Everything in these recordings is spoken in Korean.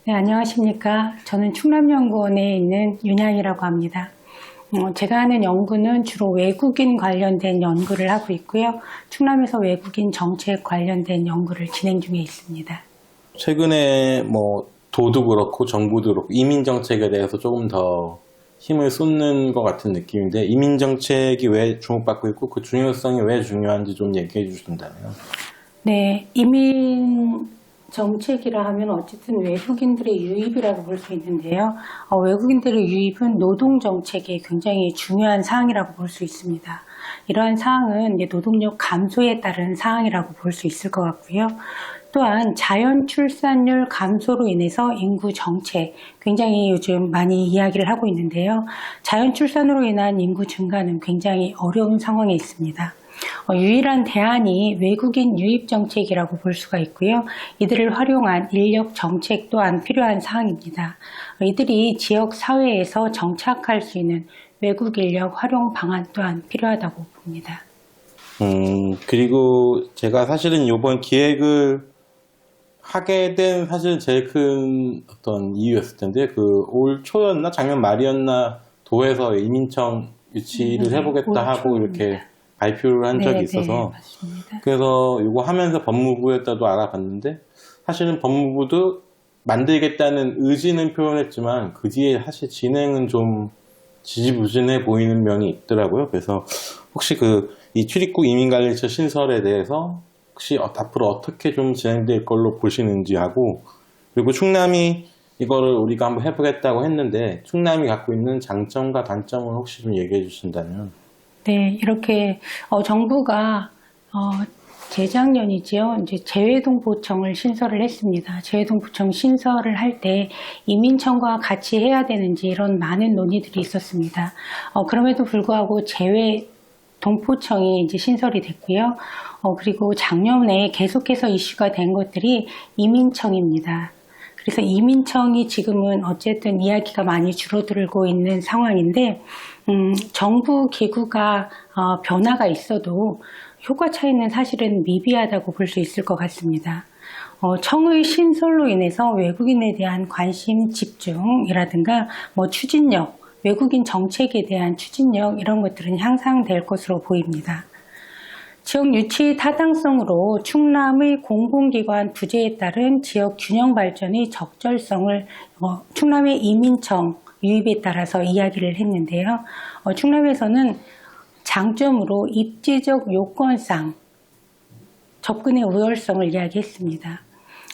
네, 안녕하십니까. 저는 충남연구원에 있는 윤향이라고 합니다. 제가 하는 연구는 주로 외국인 관련된 연구를 하고 있고요. 충남에서 외국인 정책 관련된 연구를 진행 중에 있습니다. 최근에 도도 그렇고 정부도 그렇고 이민 정책에 대해서 조금 더 힘을 쏟는 것 같은 느낌인데 이민 정책이 왜 주목받고 있고 그 중요성이 왜 중요한지 좀 얘기해 주신다면. 네, 이민 정책이라 하면 어쨌든 외국인들의 유입이라고 볼 수 있는데요. 외국인들의 유입은 노동 정책에 굉장히 중요한 사항이라고 볼 수 있습니다. 이러한 사항은 노동력 감소에 따른 사항이라고 볼 수 있을 것 같고요. 또한 자연 출산율 감소로 인해서 인구 정책, 굉장히 요즘 많이 이야기를 하고 있는데요. 자연 출산으로 인한 인구 증가는 굉장히 어려운 상황에 있습니다. 유일한 대안이 외국인 유입 정책이라고 볼 수가 있고요. 이들을 활용한 인력 정책 또한 필요한 사항입니다. 이들이 지역 사회에서 정착할 수 있는 외국 인력 활용 방안 또한 필요하다고 봅니다. 그리고 제가 사실은 이번 기획을 하게 된 사실 제일 큰 어떤 이유였을 텐데 올 초였나 작년 말이었나 도에서 이민청 유치를 해보겠다 하고 이렇게 발표를 한 적이 있어서 맞습니다. 그래서 이거 하면서 법무부에다도 알아봤는데 사실은 법무부도 만들겠다는 의지는 표현했지만 그 뒤에 사실 진행은 좀 지지부진해 보이는 면이 있더라고요. 그래서 혹시 이 출입국 이민관리처 신설에 대해서 혹시 앞으로 어떻게 좀 진행될 걸로 보시는지 하고 그리고 충남이 이거를 우리가 한번 해보겠다고 했는데 충남이 갖고 있는 장점과 단점을 혹시 좀 얘기해 주신다면. 네, 이렇게 정부가 재작년이지요. 이제 재외동포청을 신설을 했습니다. 재외동포청 신설을 할 때 이민청과 같이 해야 되는지 이런 많은 논의들이 있었습니다. 그럼에도 불구하고 재외동포청이 이제 신설이 됐고요. 그리고 작년에 계속해서 이슈가 된 것들이 이민청입니다. 그래서 이민청이 지금은 어쨌든 이야기가 많이 줄어들고 있는 상황인데 정부 기구가 변화가 있어도 효과 차이는 사실은 미비하다고 볼 수 있을 것 같습니다. 청의 신설로 인해서 외국인에 대한 관심 집중이라든가 추진력, 외국인 정책에 대한 추진력 이런 것들은 향상될 것으로 보입니다. 지역 유치 타당성으로 충남의 공공기관 부재에 따른 지역 균형 발전의 적절성을 충남의 이민청 유입에 따라서 이야기를 했는데요. 충남에서는 장점으로 입지적 요건상 접근의 우월성을 이야기했습니다.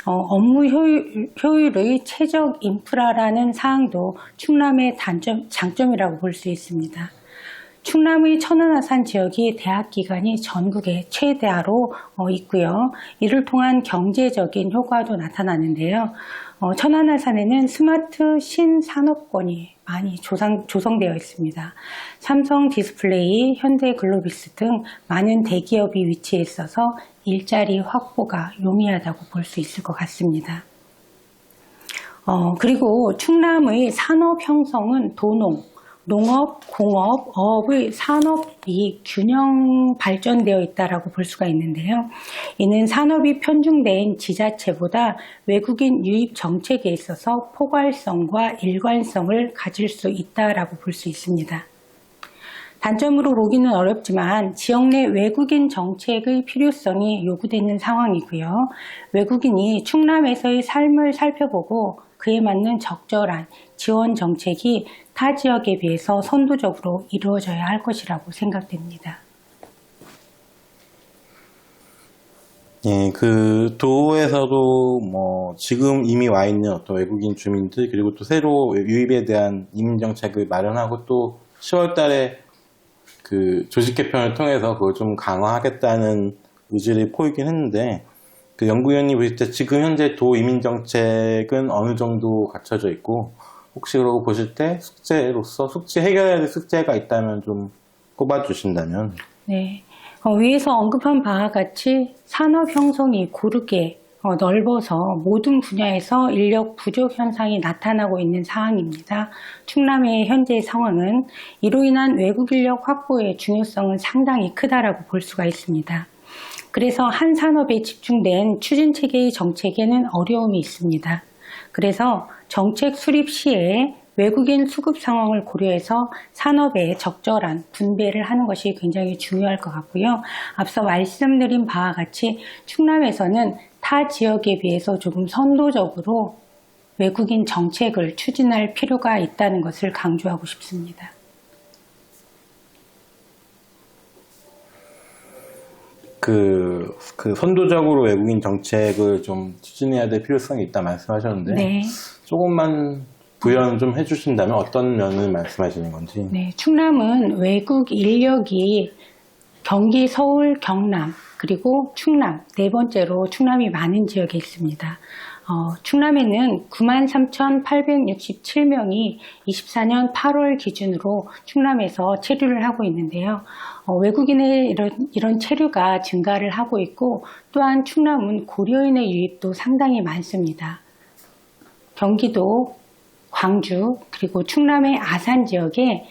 업무 효율의 최적 인프라라는 사항도 충남의 장점이라고 볼 수 있습니다. 충남의 천안아산 지역이 대학기관이 전국에 최대화로 있고요. 이를 통한 경제적인 효과도 나타나는데요. 천안아산에는 스마트 신산업권이 많이 조성되어 있습니다. 삼성 디스플레이, 현대글로비스 등 많은 대기업이 위치해 있어서 일자리 확보가 용이하다고 볼 수 있을 것 같습니다. 그리고 충남의 산업 형성은 농업, 공업, 어업의 산업이 균형 발전되어 있다고 볼 수가 있는데요. 이는 산업이 편중된 지자체보다 외국인 유입 정책에 있어서 포괄성과 일관성을 가질 수 있다고 볼 수 있습니다. 단점으로 보기는 어렵지만 지역 내 외국인 정책의 필요성이 요구되는 상황이고요. 외국인이 충남에서의 삶을 살펴보고 그에 맞는 적절한 지원 정책이 타 지역에 비해서 선도적으로 이루어져야 할 것이라고 생각됩니다. 예, 도에서도 지금 이미 와 있는 어떤 외국인 주민들 그리고 또 새로 유입에 대한 이민 정책을 마련하고 또 10월 달에 조직 개편을 통해서 그걸 좀 강화하겠다는 의지를 보이긴 했는데 연구위원님 보실 때 지금 현재 도 이민 정책은 어느 정도 갖춰져 있고 혹시 그러고 보실 때 숙제로서 해결해야 될 숙제가 있다면 좀 꼽아주신다면. 네, 위에서 언급한 바와 같이 산업 형성이 고르게 넓어서 모든 분야에서 인력 부족 현상이 나타나고 있는 상황입니다. 충남의 현재 상황은 이로 인한 외국 인력 확보의 중요성은 상당히 크다라고 볼 수가 있습니다. 그래서 한 산업에 집중된 추진체계의 정책에는 어려움이 있습니다. 그래서 정책 수립 시에 외국인 수급 상황을 고려해서 산업의 적절한 분배를 하는 것이 굉장히 중요할 것 같고요. 앞서 말씀드린 바와 같이 충남에서는 타 지역에 비해서 조금 선도적으로 외국인 정책을 추진할 필요가 있다는 것을 강조하고 싶습니다. 그 선도적으로 외국인 정책을 좀 추진해야 될 필요성이 있다 말씀하셨는데 네. 조금만 부연 좀 해주신다면 어떤 면을 말씀하시는 건지. 네, 충남은 외국 인력이 경기, 서울, 경남, 그리고 충남, 네 번째로 충남이 많은 지역에 있습니다. 충남에는 93,867명이 24년 8월 기준으로 충남에서 체류를 하고 있는데요. 외국인의 이런 체류가 증가를 하고 있고, 또한 충남은 고려인의 유입도 상당히 많습니다. 경기도, 광주, 그리고 충남의 아산 지역에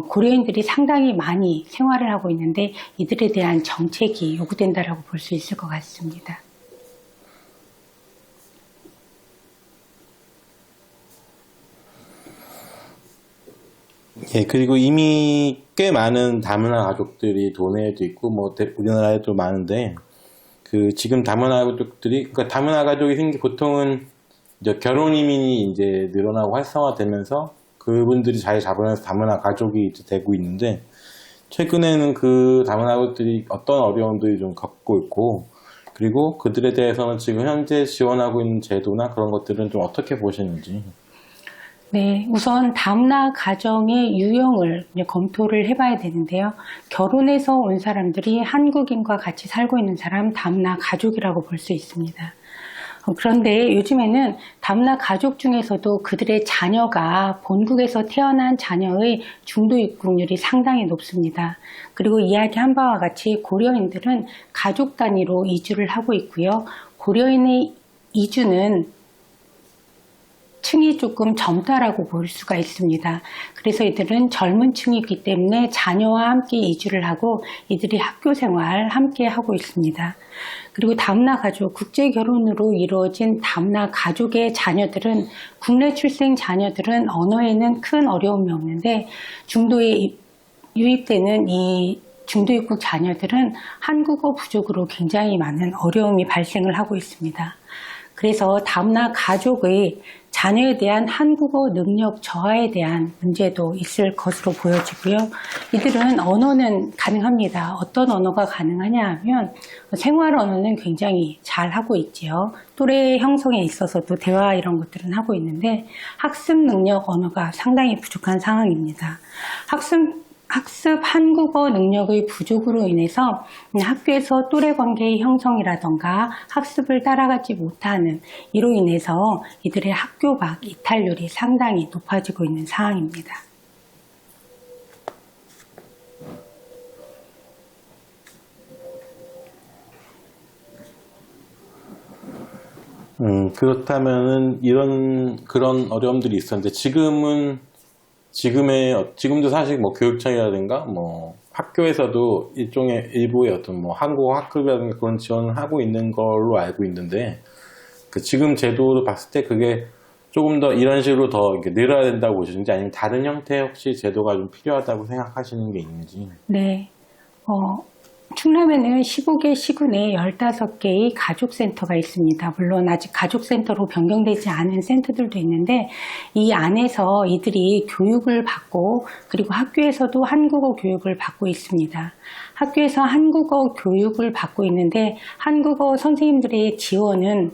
고려인들이 상당히 많이 생활을 하고 있는데 이들에 대한 정책이 요구된다라고 볼 수 있을 것 같습니다. 예, 그리고 이미 꽤 많은 다문화 가족들이 도내에도 있고, 우리나라에도 많은데, 지금 다문화 가족들이, 그러니까 다문화 가족이 보통은 이제 결혼 이민이 이제 늘어나고 활성화되면서 그분들이 자리 잡으면서 다문화 가족이 이제 되고 있는데, 최근에는 그 다문화 가족들이 어떤 어려움들이 좀 겪고 있고, 그리고 그들에 대해서는 지금 현재 지원하고 있는 제도나 그런 것들은 좀 어떻게 보시는지. 네, 우선 다문화 가정의 유형을 검토를 해봐야 되는데요. 결혼해서 온 사람들이 한국인과 같이 살고 있는 사람 다문화 가족이라고 볼 수 있습니다. 그런데 요즘에는 다문화 가족 중에서도 그들의 자녀가 본국에서 태어난 자녀의 중도 입국률이 상당히 높습니다. 그리고 이야기한 바와 같이 고려인들은 가족 단위로 이주를 하고 있고요. 고려인의 이주는 층이 조금 젊다라고 볼 수가 있습니다. 그래서 이들은 젊은 층이기 때문에 자녀와 함께 이주를 하고 이들이 학교 생활 함께 하고 있습니다. 그리고 다문화 가족, 국제 결혼으로 이루어진 다문화 가족의 자녀들은 국내 출생 자녀들은 언어에는 큰 어려움이 없는데 중도에 유입되는 이 중도 입국 자녀들은 한국어 부족으로 굉장히 많은 어려움이 발생을 하고 있습니다. 그래서 다문화 가족의 자녀에 대한 한국어 능력 저하에 대한 문제도 있을 것으로 보여지고요. 이들은 언어는 가능합니다. 어떤 언어가 가능하냐 하면 생활 언어는 굉장히 잘 하고 있지요. 또래 형성에 있어서도 대화 이런 것들은 하고 있는데 학습 능력 언어가 상당히 부족한 상황입니다. 학습 한국어 능력의 부족으로 인해서 학교에서 또래 관계의 형성이라던가 학습을 따라가지 못하는 이로 인해서 이들의 학교 밖 이탈률이 상당히 높아지고 있는 상황입니다. 그렇다면은 그런 어려움들이 있었는데 지금도 사실 교육청이라든가 학교에서도 일부의 어떤 한국어 학급이라든가 그런 지원을 하고 있는 걸로 알고 있는데 지금 제도를 봤을 때 그게 조금 더 이런 식으로 더 늘어야 된다고 보시는지 아니면 다른 형태의 혹시 제도가 좀 필요하다고 생각하시는 게 있는지. 네. 충남에는 15개 시군에 15개의 가족센터가 있습니다. 물론 아직 가족센터로 변경되지 않은 센터들도 있는데 이 안에서 이들이 교육을 받고 그리고 학교에서도 한국어 교육을 받고 있습니다. 학교에서 한국어 교육을 받고 있는데 한국어 선생님들의 지원은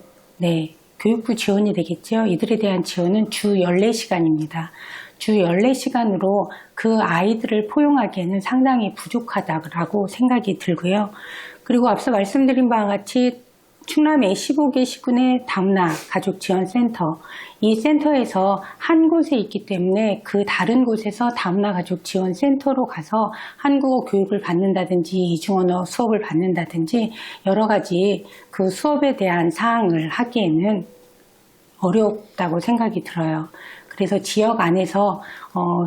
교육부 지원이 되겠죠. 이들에 대한 지원은 주 14시간입니다. 주 14시간으로 그 아이들을 포용하기에는 상당히 부족하다고 생각이 들고요. 그리고 앞서 말씀드린 바와 같이 충남의 15개 시군의 다문화 가족지원센터, 이 센터에서 한 곳에 있기 때문에 그 다른 곳에서 다문화 가족지원센터로 가서 한국어 교육을 받는다든지 이중언어 수업을 받는다든지 여러 가지 그 수업에 대한 사항을 하기에는 어렵다고 생각이 들어요. 그래서 지역 안에서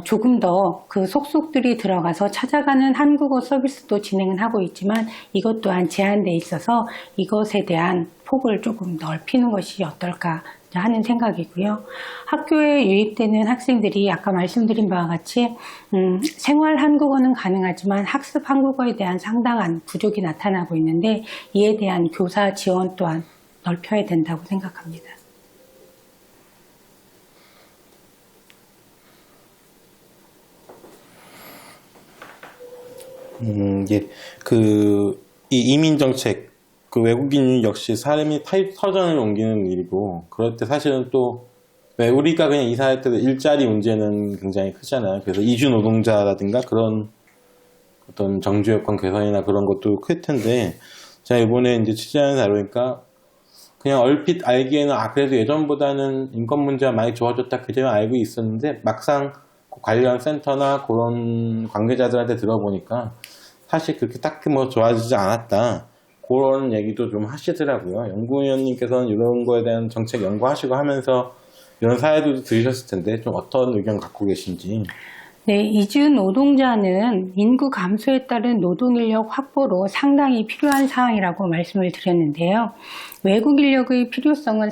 조금 더 그 속속들이 들어가서 찾아가는 한국어 서비스도 진행은 하고 있지만 이것 또한 제한돼 있어서 이것에 대한 폭을 조금 넓히는 것이 어떨까 하는 생각이고요. 학교에 유입되는 학생들이 아까 말씀드린 바와 같이 생활 한국어는 가능하지만 학습 한국어에 대한 상당한 부족이 나타나고 있는데 이에 대한 교사 지원 또한 넓혀야 된다고 생각합니다. 이게 이 이민 정책, 그 외국인 역시 사람이 터전을 옮기는 일이고, 그럴 때 사실은 또, 왜 우리가 그냥 이사할 때도 일자리 문제는 굉장히 크잖아요. 그래서 이주 노동자라든가 그런 어떤 정주 여건 개선이나 그런 것도 클 텐데, 제가 이번에 이제 취재하는 자료니까, 그냥 얼핏 알기에는, 그래도 예전보다는 인권 문제가 많이 좋아졌다, 그제는 알고 있었는데, 막상 관련 센터나 그런 관계자들한테 들어보니까, 사실 그렇게 딱히 뭐 좋아지지 않았다. 그런 얘기도 좀 하시더라고요. 연구위원님께서는 이런 거에 대한 정책 연구하시고 하면서 이런 사례들도 들으셨을 텐데 좀 어떤 의견 갖고 계신지. 네, 이주 노동자는 인구 감소에 따른 노동인력 확보로 상당히 필요한 사항이라고 말씀을 드렸는데요. 외국 인력의 필요성은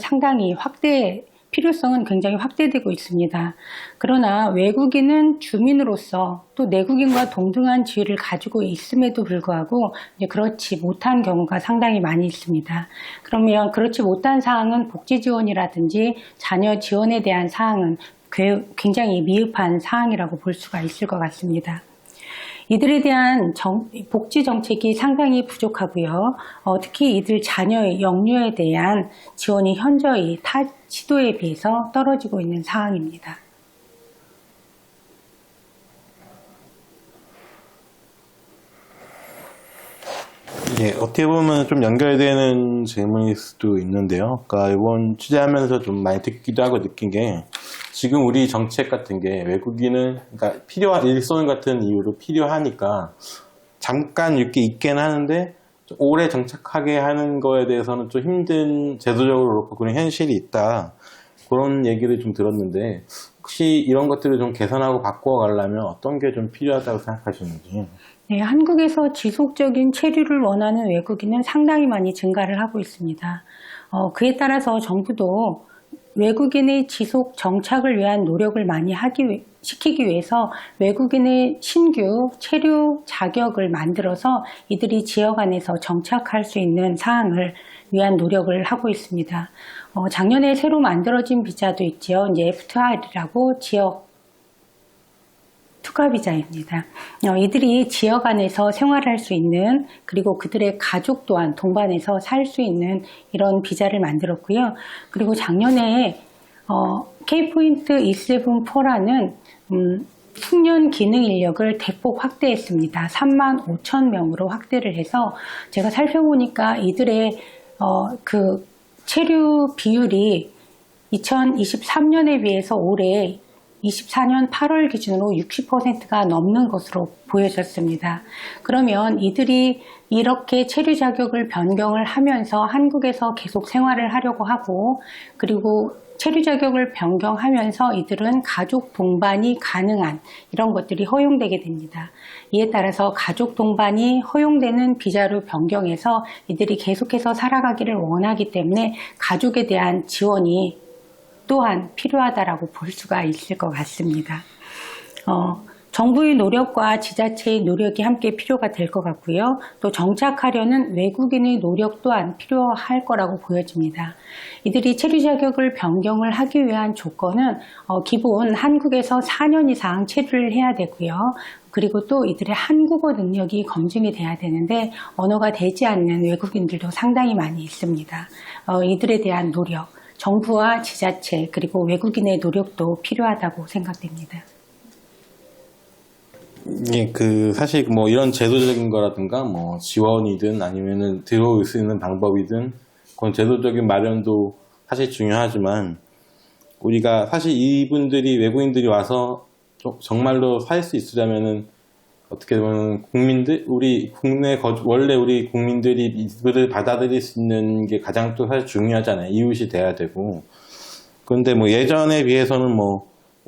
굉장히 확대되고 있습니다. 그러나 외국인은 주민으로서 또 내국인과 동등한 지위를 가지고 있음에도 불구하고 이제 그렇지 못한 경우가 상당히 많이 있습니다. 그러면 그렇지 못한 사항은 복지 지원이라든지 자녀 지원에 대한 사항은 굉장히 미흡한 사항이라고 볼 수가 있을 것 같습니다. 이들에 대한 복지 정책이 상당히 부족하고요. 특히 이들 자녀의 영유에 대한 지원이 현저히 타 시도에 비해서 떨어지고 있는 상황입니다. 예, 어떻게 보면 좀 연결되는 질문일 수도 있는데요. 그러니까 이번 취재하면서 좀 많이 듣기도 하고 느낀 게 지금 우리 정책 같은 게 외국인은 그러니까 일손 같은 이유로 필요하니까 잠깐 이렇게 있긴 하는데 오래 정착하게 하는 거에 대해서는 좀 힘든 제도적으로 그렇고 그런 현실이 있다. 그런 얘기를 좀 들었는데 혹시 이런 것들을 좀 개선하고 바꿔가려면 어떤 게 좀 필요하다고 생각하시는지. 네, 한국에서 지속적인 체류를 원하는 외국인은 상당히 많이 증가를 하고 있습니다. 그에 따라서 정부도 외국인의 지속 정착을 위한 노력을 많이 시키기 위해서 외국인의 신규 체류 자격을 만들어서 이들이 지역 안에서 정착할 수 있는 사항을 위한 노력을 하고 있습니다. 작년에 새로 만들어진 비자도 있지요. 이제 FTR이라고 지역 투가 비자입니다. 이들이 지역 안에서 생활할 수 있는 그리고 그들의 가족 또한 동반해서 살 수 있는 이런 비자를 만들었고요. 그리고 작년에 K포인트 274라는 숙련 기능 인력을 대폭 확대했습니다. 3만 5천 명으로 확대를 해서 제가 살펴보니까 이들의 그 체류 비율이 2023년에 비해서 올해 24년 8월 기준으로 60%가 넘는 것으로 보여졌습니다. 그러면 이들이 이렇게 체류 자격을 변경을 하면서 한국에서 계속 생활을 하려고 하고 그리고 체류 자격을 변경하면서 이들은 가족 동반이 가능한 이런 것들이 허용되게 됩니다. 이에 따라서 가족 동반이 허용되는 비자로 변경해서 이들이 계속해서 살아가기를 원하기 때문에 가족에 대한 지원이 또한 필요하다라고 볼 수가 있을 것 같습니다. 정부의 노력과 지자체의 노력이 함께 필요가 될 것 같고요. 또 정착하려는 외국인의 노력 또한 필요할 거라고 보여집니다. 이들이 체류 자격을 변경을 하기 위한 조건은 기본 한국에서 4년 이상 체류를 해야 되고요. 그리고 또 이들의 한국어 능력이 검증이 돼야 되는데 언어가 되지 않는 외국인들도 상당히 많이 있습니다. 이들에 대한 노력, 정부와 지자체 그리고 외국인의 노력도 필요하다고 생각됩니다. 예, 사실 뭐 이런 제도적인 거라든가 뭐 지원이든 아니면은 들어올 수 있는 방법이든 그런 제도적인 마련도 사실 중요하지만 우리가 사실 외국인들이 와서 정말로 살 수 있으려면은 어떻게 보면 원래 우리 국민들이 이들을 받아들일 수 있는 게 가장 또 사실 중요하잖아요. 이웃이 돼야 되고. 그런데 뭐 예전에 비해서는 뭐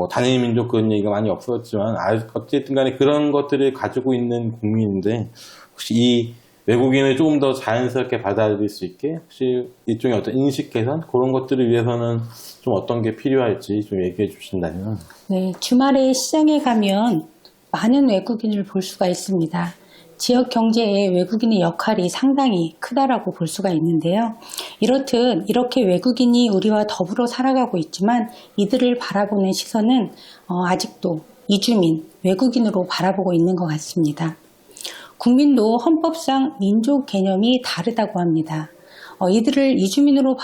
단일 민족 그런 얘기가 많이 없었지만 어쨌든 간에 그런 것들을 가지고 있는 국민인데 혹시 이 외국인을 조금 더 자연스럽게 받아들일 수 있게 혹시 일종의 어떤 인식 개선 그런 것들을 위해서는 좀 어떤 게 필요할지 좀 얘기해 주신다면. 네, 주말에 시장에 가면 많은 외국인을 볼 수가 있습니다. 지역 경제에 외국인의 역할이 상당히 크다라고 볼 수가 있는데요. 이렇듯 이렇게 외국인이 우리와 더불어 살아가고 있지만 이들을 바라보는 시선은 아직도 이주민, 외국인으로 바라보고 있는 것 같습니다. 국민도 헌법상 민족 개념이 다르다고 합니다. 이들을 이주민으로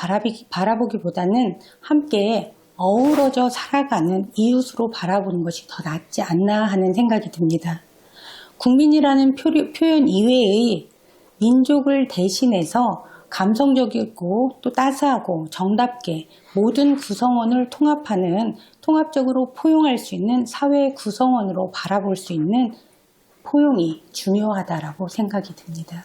바라보기보다는 함께 어우러져 살아가는 이웃으로 바라보는 것이 더 낫지 않나 하는 생각이 듭니다. 국민이라는 표현 이외의 민족을 대신해서 감성적이고 또 따스하고 정답게 모든 구성원을 통합하는 통합적으로 포용할 수 있는 사회 구성원으로 바라볼 수 있는 포용이 중요하다라고 생각이 듭니다.